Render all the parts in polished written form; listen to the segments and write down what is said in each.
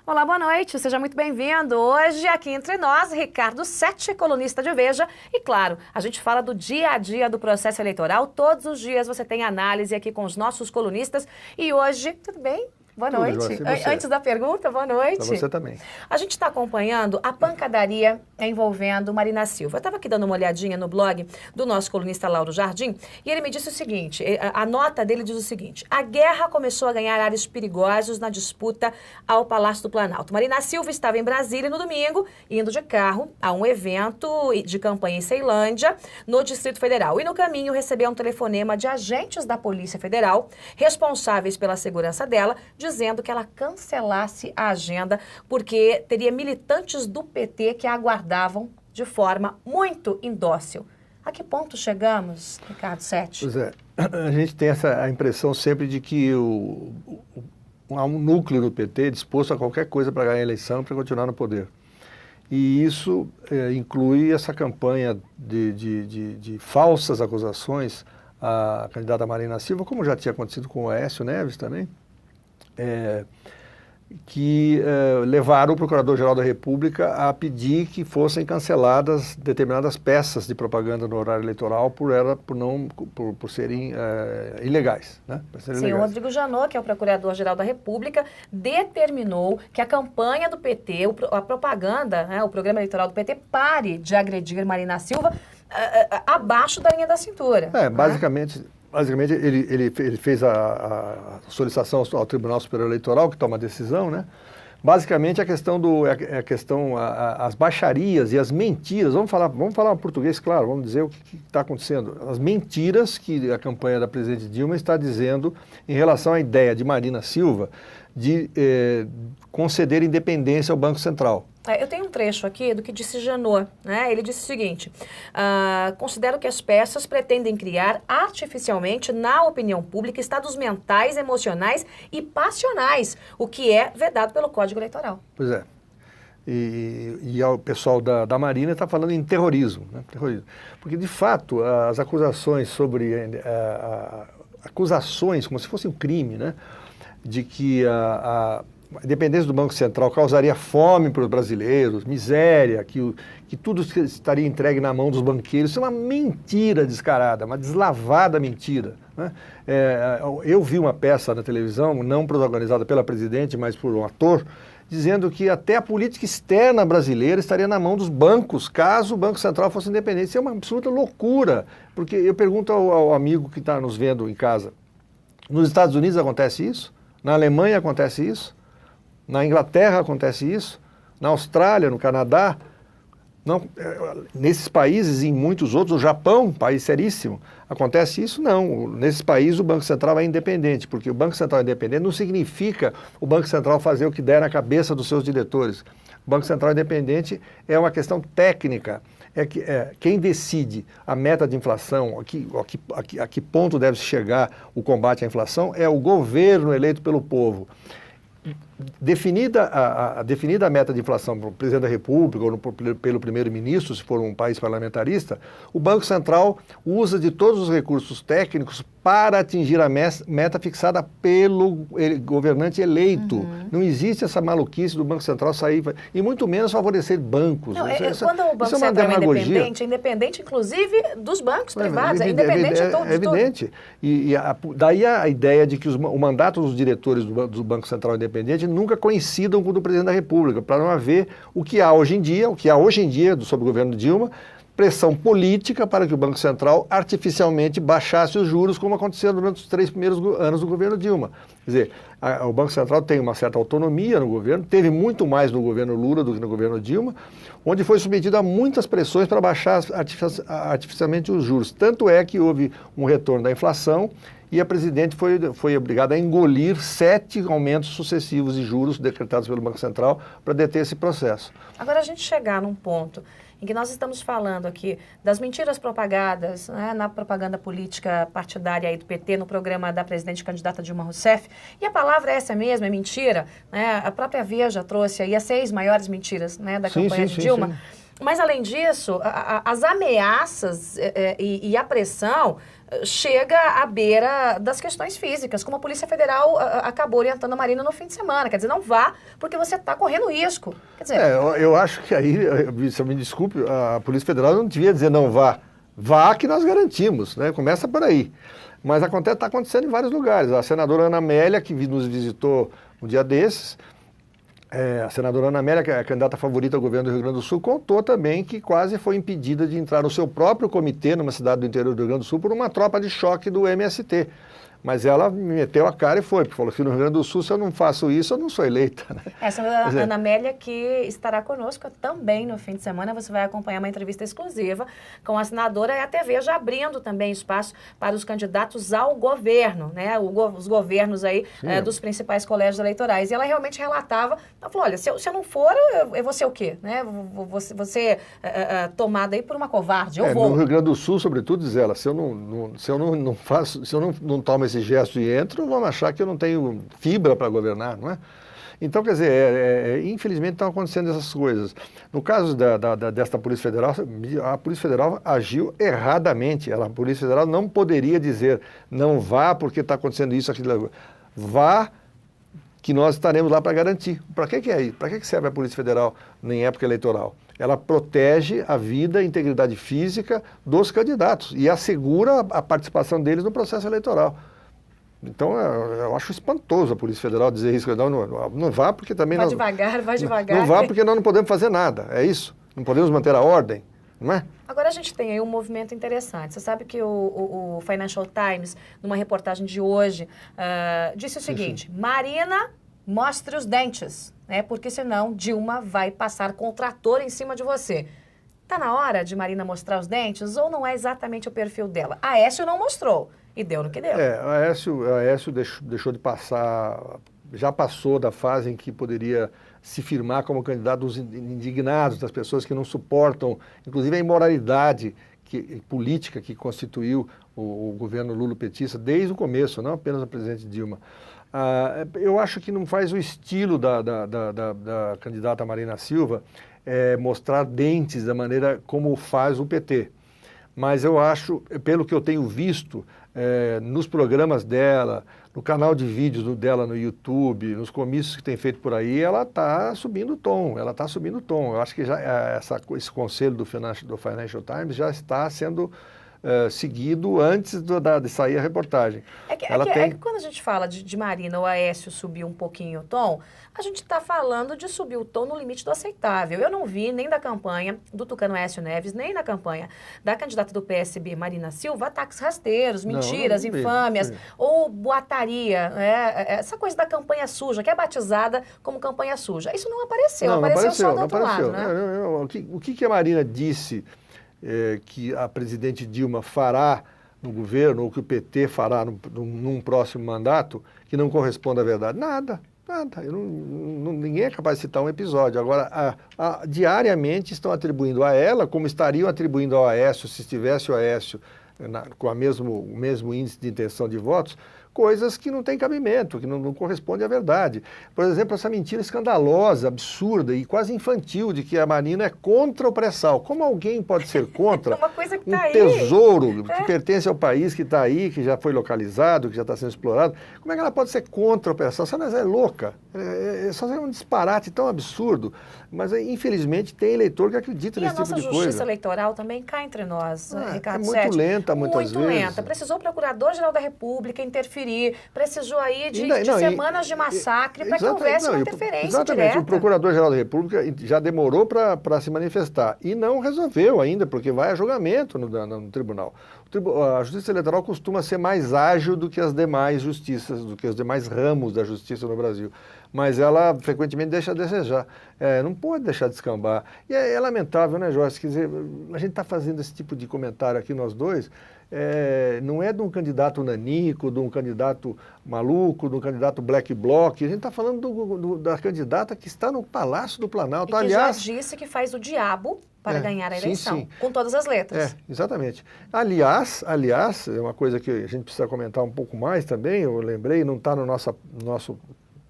Olá, boa noite, seja muito bem-vindo. Hoje, aqui entre nós, Ricardo Sete, colunista de Veja. E, claro, a gente fala do dia a dia do processo eleitoral. Todos os dias você tem análise aqui com os nossos colunistas. E hoje, tudo bem? Boa noite. Antes da pergunta, boa noite. Para você também. A gente está acompanhando a pancadaria envolvendo Marina Silva. Eu estava aqui dando uma olhadinha no blog do nosso colunista Lauro Jardim e ele me disse o seguinte, a nota dele diz o seguinte: a guerra começou a ganhar ares perigosos na disputa ao Palácio do Planalto. Marina Silva estava em Brasília no domingo, indo de carro a um evento de campanha em Ceilândia, no Distrito Federal. E no caminho recebeu um telefonema de agentes da Polícia Federal, responsáveis pela segurança dela, dizendo que ela cancelasse a agenda porque teria militantes do PT que a aguardavam de forma muito indócil. A que ponto chegamos, Ricardo Sete? Pois é, a gente tem a impressão sempre de que há um núcleo do PT disposto a qualquer coisa para ganhar a eleição, para continuar no poder. E isso inclui essa campanha de falsas acusações à candidata Marina Silva, como já tinha acontecido com o Aécio Neves também, que levaram o Procurador-Geral da República a pedir que fossem canceladas determinadas peças de propaganda no horário eleitoral por serem ilegais. Né? Sim, o Rodrigo Janot, que é o Procurador-Geral da República, determinou que a campanha do PT, a propaganda, o programa eleitoral do PT, pare de agredir Marina Silva abaixo da linha da cintura. Basicamente ele fez a solicitação ao Tribunal Superior Eleitoral, que toma a decisão, né? Basicamente as baixarias e as mentiras, vamos falar português, claro, vamos dizer o que está acontecendo. As mentiras que a campanha da presidente Dilma está dizendo em relação à ideia de Marina Silva de conceder independência ao Banco Central. Eu tenho um trecho aqui do que disse Janot, né? Ele disse o seguinte: considero que as peças pretendem criar artificialmente na opinião pública estados mentais, emocionais e passionais, o que é vedado pelo Código Eleitoral. Pois é. E o pessoal da Marina está falando em terrorismo, né? Terrorismo. Porque, de fato, as acusações acusações, como se fosse um crime, né? De que a independência do Banco Central causaria fome para os brasileiros, miséria, que tudo estaria entregue na mão dos banqueiros. Isso é uma mentira descarada, uma deslavada mentira. Né? Eu vi uma peça na televisão, não protagonizada pela presidente, mas por um ator, dizendo que até a política externa brasileira estaria na mão dos bancos, caso o Banco Central fosse independente. Isso é uma absoluta loucura, porque eu pergunto ao amigo que está nos vendo em casa, nos Estados Unidos acontece isso? Na Alemanha acontece isso? Na Inglaterra acontece isso, na Austrália, no Canadá, não, nesses países e em muitos outros, o Japão, país seríssimo, acontece isso? Não, nesses países o Banco Central é independente, porque o Banco Central independente não significa o Banco Central fazer o que der na cabeça dos seus diretores. O Banco Central independente é uma questão técnica, quem decide a meta de inflação, a que ponto deve chegar o combate à inflação, é o governo eleito pelo povo. Definida a meta de inflação pelo presidente da República ou pelo primeiro-ministro, se for um país parlamentarista, o Banco Central usa de todos os recursos técnicos para atingir a meta fixada pelo governante eleito. Uhum. Não existe essa maluquice do Banco Central sair, e muito menos favorecer bancos. Não, quando o Banco Central é independente inclusive dos bancos privados, é independente de tudo. É evidente. Daí a ideia de que o mandato dos diretores do Banco Central independente nunca coincidam com o do presidente da República, para não haver o que há hoje em dia sob o governo Dilma, pressão política para que o Banco Central artificialmente baixasse os juros, como aconteceu durante os 3 primeiros anos do governo Dilma. Quer dizer, o Banco Central tem uma certa autonomia no governo, teve muito mais no governo Lula do que no governo Dilma, onde foi submetido a muitas pressões para baixar artificialmente os juros. Tanto é que houve um retorno da inflação e a presidente foi obrigada a engolir 7 aumentos sucessivos de juros decretados pelo Banco Central para deter esse processo. Agora a gente chegar num ponto em que nós estamos falando aqui das mentiras propagadas, né, na propaganda política partidária aí do PT, no programa da presidente candidata Dilma Rousseff, e a palavra é essa mesma, é mentira, né? A própria Veja trouxe aí as 6 maiores mentiras, né, da campanha de Dilma. Mas, além disso, as ameaças e a pressão chega à beira das questões físicas, como a Polícia Federal acabou orientando a Marina no fim de semana. Quer dizer, não vá porque você está correndo risco. Quer dizer, eu acho que aí, se eu me desculpe, a Polícia Federal não devia dizer não vá. Vá que nós garantimos, né? Começa por aí. Mas está acontecendo em vários lugares. A senadora Ana Amélia, que nos visitou um dia desses, a senadora Ana Amélia, que é a candidata favorita ao governo do Rio Grande do Sul, contou também que quase foi impedida de entrar no seu próprio comitê, numa cidade do interior do Rio Grande do Sul, por uma tropa de choque do MST. Mas ela meteu a cara e foi, porque falou que no Rio Grande do Sul, se eu não faço isso, eu não sou eleita. Né? Essa Ana Amélia, que estará conosco também no fim de semana, você vai acompanhar uma entrevista exclusiva com a senadora e a TV já abrindo também espaço para os candidatos ao governo, né? Os governos aí dos principais colégios eleitorais. E ela realmente relatava, ela falou, olha, se eu não for, eu vou ser o quê? Né? Vou ser tomada aí por uma covarde, eu vou. No Rio Grande do Sul, sobretudo, diz ela, se eu não tomo esse gesto e entro, vão achar que eu não tenho fibra para governar, não é? Então, quer dizer, infelizmente estão acontecendo essas coisas. No caso desta Polícia Federal, a Polícia Federal agiu erradamente. A Polícia Federal não poderia dizer, não vá porque está acontecendo isso, aquilo. Vá que nós estaremos lá para garantir. Para que é isso? Para que serve a Polícia Federal em época eleitoral? Ela protege a vida e a integridade física dos candidatos e assegura a participação deles no processo eleitoral. Então, eu acho espantoso a Polícia Federal dizer isso. Não vá porque também... Vai devagar. Não vá porque nós não podemos fazer nada, é isso. Não podemos manter a ordem, não é? Agora a gente tem aí um movimento interessante. Você sabe que o Financial Times, numa reportagem de hoje, disse o seguinte, Marina, mostre os dentes, né? Porque senão Dilma vai passar com o trator em cima de você. Está na hora de Marina mostrar os dentes ou não é exatamente o perfil dela? A Aécio não mostrou. E deu no que deu. A Aécio deixou de passar, já passou da fase em que poderia se firmar como candidato dos indignados, das pessoas que não suportam, inclusive a imoralidade política que constituiu o governo Lula-petista desde o começo, não apenas a presidente Dilma. Eu acho que não faz o estilo da candidata Marina Silva mostrar dentes da maneira como faz o PT. Mas eu acho, pelo que eu tenho visto, nos programas dela, no canal de vídeos dela no YouTube, nos comícios que tem feito por aí, ela está subindo o tom, Eu acho que já esse conselho do Financial Times já está sendo seguido antes de sair a reportagem. É que quando a gente fala de Marina ou Aécio subir um pouquinho o tom, a gente está falando de subir o tom no limite do aceitável. Eu não vi nem da campanha do Tucano Aécio Neves, nem na campanha da candidata do PSB, Marina Silva, ataques rasteiros, mentiras, infâmias, ou boataria, essa coisa da campanha suja, que é batizada como campanha suja. Isso não apareceu, apareceu só do outro lado, né? O que a Marina disse que a presidente Dilma fará no governo, ou que o PT fará num próximo mandato, que não corresponde à verdade? Nada. Ninguém é capaz de citar um episódio. Agora, diariamente estão atribuindo a ela, como estariam atribuindo ao Aécio, se estivesse o Aécio com o mesmo índice de intenção de votos, coisas que não têm cabimento, que não correspondem à verdade. Por exemplo, essa mentira escandalosa, absurda e quase infantil de que a Marina é contra o pré-sal. Como alguém pode ser contra uma coisa que um tesouro que pertence ao país, que está aí, que já foi localizado, que já está sendo explorado? Como é que ela pode ser contra o pré-sal? Ela é louca. Só é um disparate tão absurdo. Mas, infelizmente, tem eleitor que acredita nesse tipo de coisa. E a nossa justiça eleitoral também cá entre nós, Ricardo Sete. É muito lenta, muitas vezes. Muito lenta. Precisou o Procurador-Geral da República interferir, precisou aí de semanas de massacre para que houvesse uma interferência exatamente, direta. O Procurador-Geral da República já demorou para se manifestar e não resolveu ainda, porque vai a julgamento no tribunal. A Justiça Eleitoral costuma ser mais ágil do que as demais justiças, do que os demais ramos da justiça no Brasil. Mas ela frequentemente deixa a desejar. Não pode deixar de escambar. E é lamentável, né, Jorge? Quer dizer, a gente está fazendo esse tipo de comentário aqui, nós dois, não é de um candidato nanico, de um candidato maluco, de um candidato black bloc. A gente está falando da candidata que está no Palácio do Planalto. E que já disse que faz o diabo para ganhar a eleição, sim. Com todas as letras. Exatamente. Aliás, é uma coisa que a gente precisa comentar um pouco mais também, eu lembrei, não está no nosso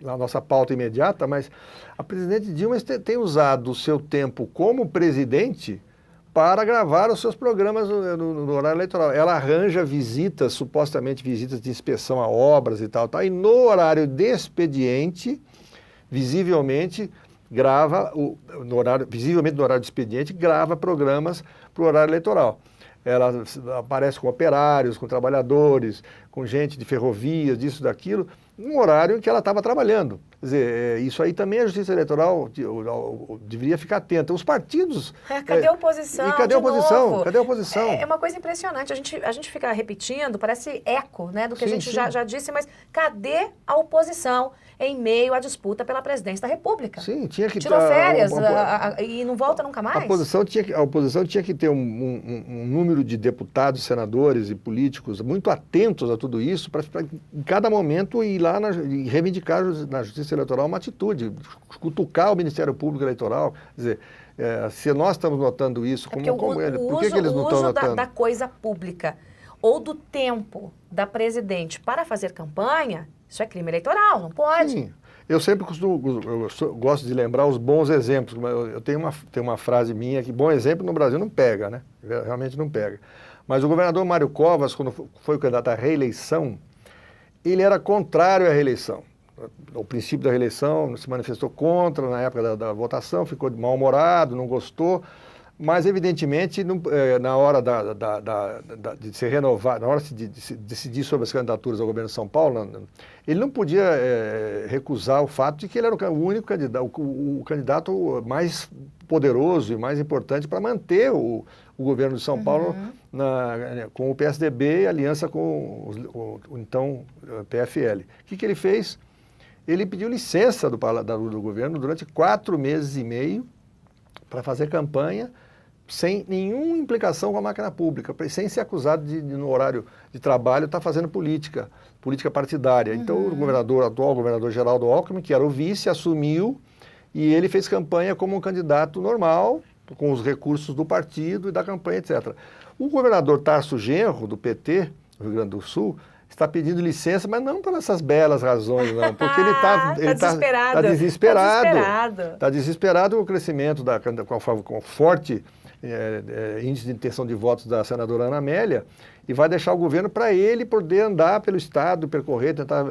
a nossa pauta imediata, mas a presidente Dilma tem usado o seu tempo como presidente para gravar os seus programas no horário eleitoral. Ela arranja visitas, supostamente visitas de inspeção a obras e tal, e no horário de expediente, visivelmente visivelmente no horário de expediente, grava programas para o horário eleitoral. Ela aparece com operários, com trabalhadores, com gente de ferrovias, disso, daquilo, num horário em que ela estava trabalhando. Quer dizer, isso aí também a Justiça Eleitoral deveria ficar atenta. Os partidos... Cadê a oposição? E cadê a oposição? Novo? Cadê a oposição? É uma coisa impressionante. A gente fica repetindo, parece eco, né, do que Sim, a gente já disse, mas cadê a oposição em meio à disputa pela presidência da República? Sim, tinha que... Tirou férias e não volta nunca mais? A oposição tinha que ter um número de deputados, senadores e políticos muito atentos a tudo isso, para em cada momento ir lá e reivindicar na Justiça Eleitoral uma atitude, cutucar o Ministério Público Eleitoral. Quer dizer, se nós estamos notando isso, por que eles não estão notando? O uso da coisa pública ou do tempo da presidente para fazer campanha, isso é crime eleitoral, não pode. Sim. Eu sempre gosto de lembrar os bons exemplos. Eu tenho uma frase minha que bom exemplo no Brasil não pega, né? Realmente não pega. Mas o governador Mário Covas, quando foi candidato à reeleição, ele era contrário à reeleição. O princípio da reeleição se manifestou contra na época da votação, ficou mal-humorado, não gostou. Mas, evidentemente, na hora de se renovar, na hora de se decidir sobre as candidaturas ao governo de São Paulo, ele não podia recusar o fato de que ele era o único candidato, o candidato mais poderoso e mais importante para manter o governo de São Paulo com o PSDB e aliança com o então PFL. O que ele fez? Ele pediu licença do governo durante 4 meses e meio para fazer campanha sem nenhuma implicação com a máquina pública, sem ser acusado de no horário de trabalho, estar fazendo política partidária. Então, o atual governador Geraldo Alckmin, que era o vice, assumiu e ele fez campanha como um candidato normal, com os recursos do partido e da campanha, etc. O governador Tarso Genro, do PT, do Rio Grande do Sul, está pedindo licença, mas não por essas belas razões, não, porque ele está desesperado. Está desesperado com o crescimento, com o forte índice de intenção de votos da senadora Ana Amélia, e vai deixar o governo para ele poder andar pelo Estado, percorrer, tentar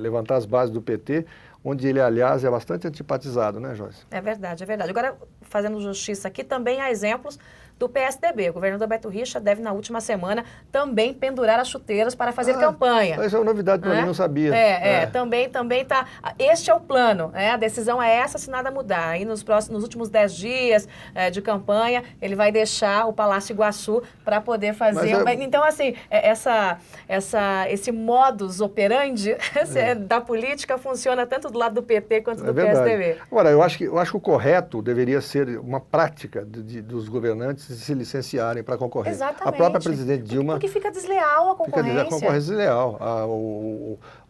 levantar as bases do PT, onde ele, aliás, é bastante antipatizado, né, Joyce? É verdade, é verdade. Agora, fazendo justiça aqui, também há exemplos do PSDB. O governador Beto Richa deve, na última semana, também pendurar as chuteiras para fazer campanha. Isso é uma novidade para mim, não sabia. Também está... Este é o plano, a decisão é essa, se nada mudar. Aí, nos últimos 10 dias de campanha, ele vai deixar o Palácio Iguaçu para poder fazer... Então, assim, esse modus operandi da política funciona tanto do lado do PT quanto do PSDB. Agora, eu acho que o correto deveria ser uma prática dos governantes se licenciarem para concorrer. Exatamente. A própria presidente Dilma... Porque fica desleal a concorrência. A concorrência desleal.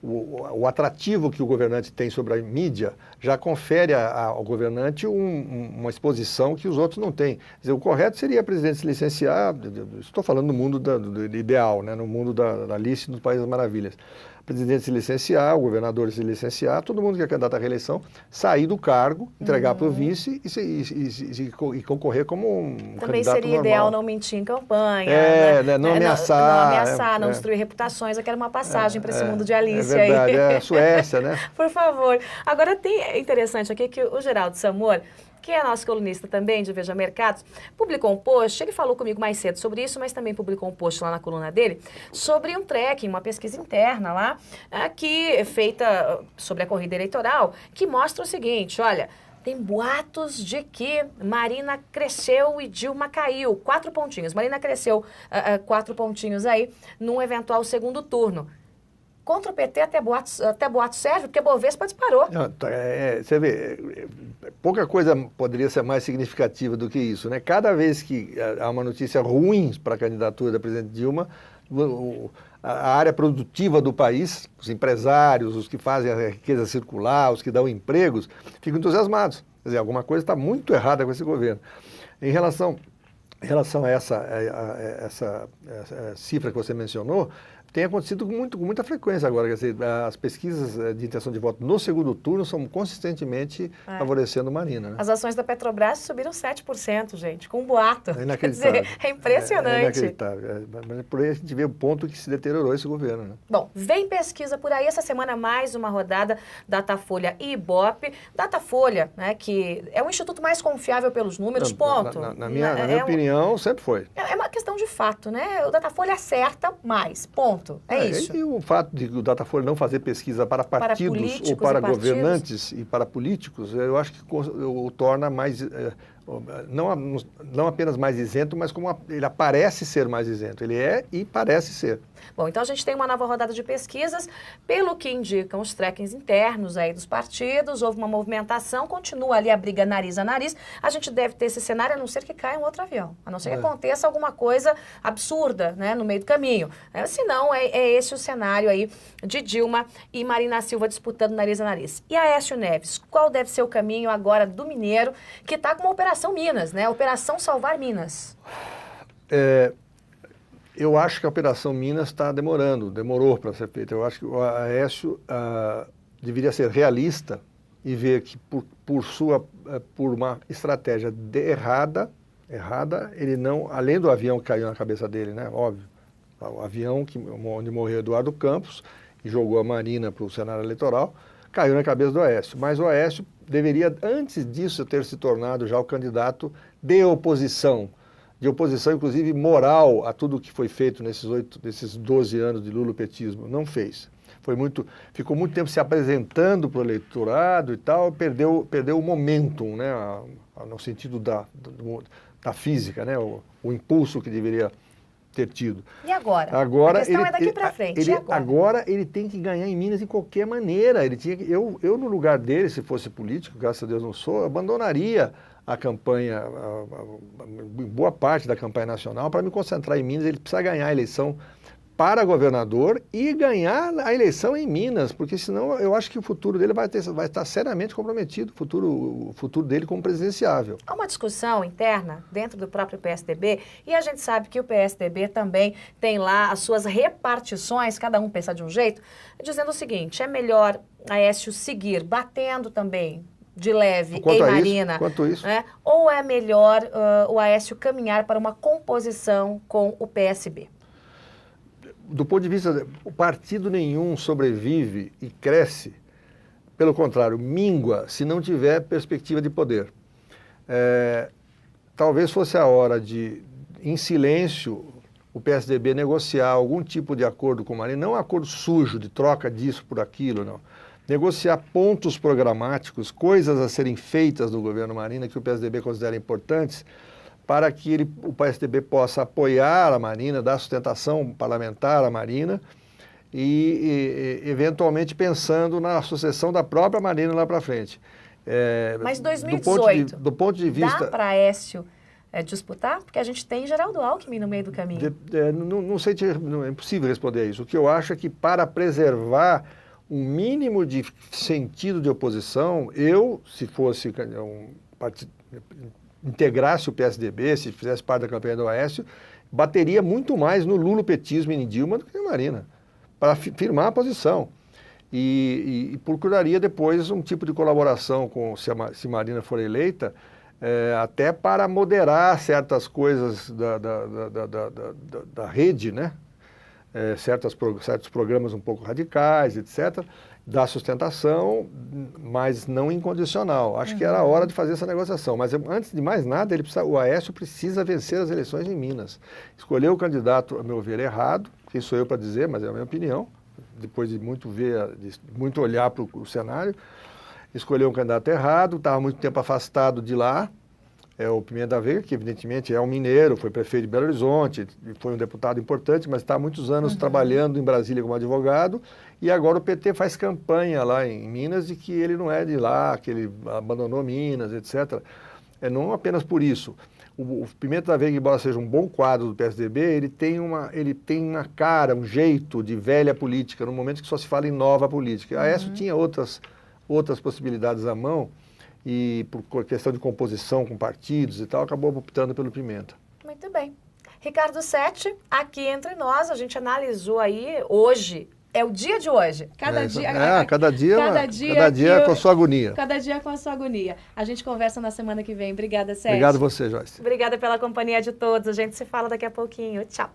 O atrativo que o governante tem sobre a mídia já confere ao governante uma exposição que os outros não têm. Quer dizer, o correto seria a presidente se licenciar, estou falando no mundo do ideal, né, no mundo da Alice do País das Maravilhas. O presidente se licenciar, o governador se licenciar, todo mundo que é candidato à reeleição, sair do cargo, entregar para o vice e concorrer como um Também candidato normal. Também seria ideal não mentir em campanha. Não ameaçar. Não destruir reputações. Eu quero uma passagem para esse mundo de Alice aí. É verdade, aí. É Suécia, né? Por favor. Agora, é interessante aqui que o Geraldo Samor, que é nosso colunista também de Veja Mercados, publicou um post, ele falou comigo mais cedo sobre isso, mas também publicou um post lá na coluna dele, sobre um tracking, uma pesquisa interna lá, que é feita sobre a corrida eleitoral, que mostra o seguinte, olha, tem boatos de que Marina cresceu e Dilma caiu, 4 pontinhos. Marina cresceu 4 pontinhos aí, num eventual segundo turno. Contra o PT até boato serve, porque a Bovespa disparou. Você vê, pouca coisa poderia ser mais significativa do que isso, né? Cada vez que há uma notícia ruim para a candidatura da presidente Dilma, a área produtiva do país, os empresários, os que fazem a riqueza circular, os que dão empregos, ficam entusiasmados. Quer dizer, alguma coisa está muito errada com esse governo. Em relação a essa cifra que você mencionou, tem acontecido com muita frequência agora. Quer dizer, as pesquisas de intenção de voto no segundo turno são consistentemente favorecendo Marina. Né? As ações da Petrobras subiram 7%, gente, com um boato. É inacreditável. Quer dizer, é impressionante. É inacreditável. Mas por aí a gente vê o ponto que se deteriorou esse governo. Né? Bom, vem pesquisa por aí. Essa semana mais uma rodada Datafolha e Ibope. Datafolha, né, que é o instituto mais confiável pelos números, ponto. Na minha opinião, sempre foi. É uma questão de fato, né? O Datafolha acerta mais, ponto. É isso. E o fato de o Datafolha não fazer pesquisa para partidos ou para governantes e para políticos, eu acho que o torna mais, não apenas mais isento, mas como ele parece ser mais isento. Ele é e parece ser. Bom, então a gente tem uma nova rodada de pesquisas, pelo que indicam os trackings internos aí dos partidos, houve uma movimentação, continua ali a briga nariz a nariz, a gente deve ter esse cenário, a não ser que caia um outro avião, a não ser que aconteça alguma coisa absurda, né, no meio do caminho. Se não, é esse o cenário aí de Dilma e Marina Silva disputando nariz a nariz. E Aécio Neves, qual deve ser o caminho agora do Mineiro, que está com uma Operação Minas, né, Operação Salvar Minas? Eu acho que a Operação Minas demorou para ser feita. Eu acho que o Aécio deveria ser realista e ver que por uma estratégia errada, ele não, além do avião que caiu na cabeça dele, né, óbvio, o avião onde morreu Eduardo Campos e jogou a Marina para o cenário eleitoral, caiu na cabeça do Aécio. Mas o Aécio deveria, antes disso, ter se tornado já o candidato de oposição, inclusive moral, a tudo que foi feito nesses 12 anos de lulopetismo. Não fez. Ficou muito tempo se apresentando para o eleitorado e tal, perdeu o momentum, né, no sentido da física, né, o impulso que deveria ter tido. E agora? Agora a questão é daqui para frente. Agora ele tem que ganhar em Minas de qualquer maneira. Eu, no lugar dele, se fosse político, graças a Deus não sou, abandonaria a campanha, boa parte da campanha nacional, para me concentrar em Minas. Ele precisa ganhar a eleição para governador e ganhar a eleição em Minas, porque senão eu acho que o futuro dele vai estar seriamente comprometido, o futuro dele como presidenciável. Há uma discussão interna dentro do próprio PSDB, e a gente sabe que o PSDB também tem lá as suas repartições, cada um pensa de um jeito, dizendo o seguinte: é melhor Aécio seguir batendo também de leve em Marina, né? Ou é melhor o Aécio caminhar para uma composição com o PSB? Do ponto de vista, o partido nenhum sobrevive e cresce, pelo contrário, mingua se não tiver perspectiva de poder. Talvez fosse a hora de, em silêncio, o PSDB negociar algum tipo de acordo com o Marina, não um acordo sujo de troca disso por aquilo, não. Negociar pontos programáticos, coisas a serem feitas no governo Marina que o PSDB considera importantes, para que o PSDB possa apoiar a Marina, dar sustentação parlamentar à Marina e eventualmente pensando na sucessão da própria Marina lá para frente. Mas 2018, do ponto de vista, dá para Aécio disputar? Porque a gente tem Geraldo Alckmin no meio do caminho. Não sei, é impossível responder isso. O que eu acho é que para preservar um mínimo de sentido de oposição, se fosse um partido, integrasse o PSDB, se fizesse parte da campanha do Aécio, bateria muito mais no lulopetismo e em Dilma do que na Marina, para firmar a posição. E procuraria depois um tipo de colaboração se Marina for eleita, até para moderar certas coisas da rede, né? Certos programas um pouco radicais, etc., da sustentação, mas não incondicional. Acho que era a hora de fazer essa negociação. Mas antes de mais nada, o Aécio precisa vencer as eleições em Minas. Escolheu o candidato, a meu ver, errado, quem sou eu para dizer, mas é a minha opinião, depois de muito olhar para o cenário, escolheu um candidato errado, estava muito tempo afastado de lá. O Pimenta da Veiga, que evidentemente é um mineiro, foi prefeito de Belo Horizonte, foi um deputado importante, mas está há muitos anos trabalhando em Brasília como advogado, e agora o PT faz campanha lá em Minas de que ele não é de lá, que ele abandonou Minas, etc. Não apenas por isso. O Pimenta da Veiga, embora seja um bom quadro do PSDB, ele tem uma cara, um jeito de velha política, no momento que só se fala em nova política. A Aécio tinha outras possibilidades à mão, e por questão de composição com partidos e tal, acabou optando pelo Pimenta. Muito bem. Ricardo Sete, aqui entre nós, a gente analisou aí hoje, é o dia de hoje. Cada dia com a sua agonia. Cada dia com a sua agonia. A gente conversa na semana que vem. Obrigada, Sete. Obrigado a você, Joyce. Obrigada pela companhia de todos. A gente se fala daqui a pouquinho. Tchau.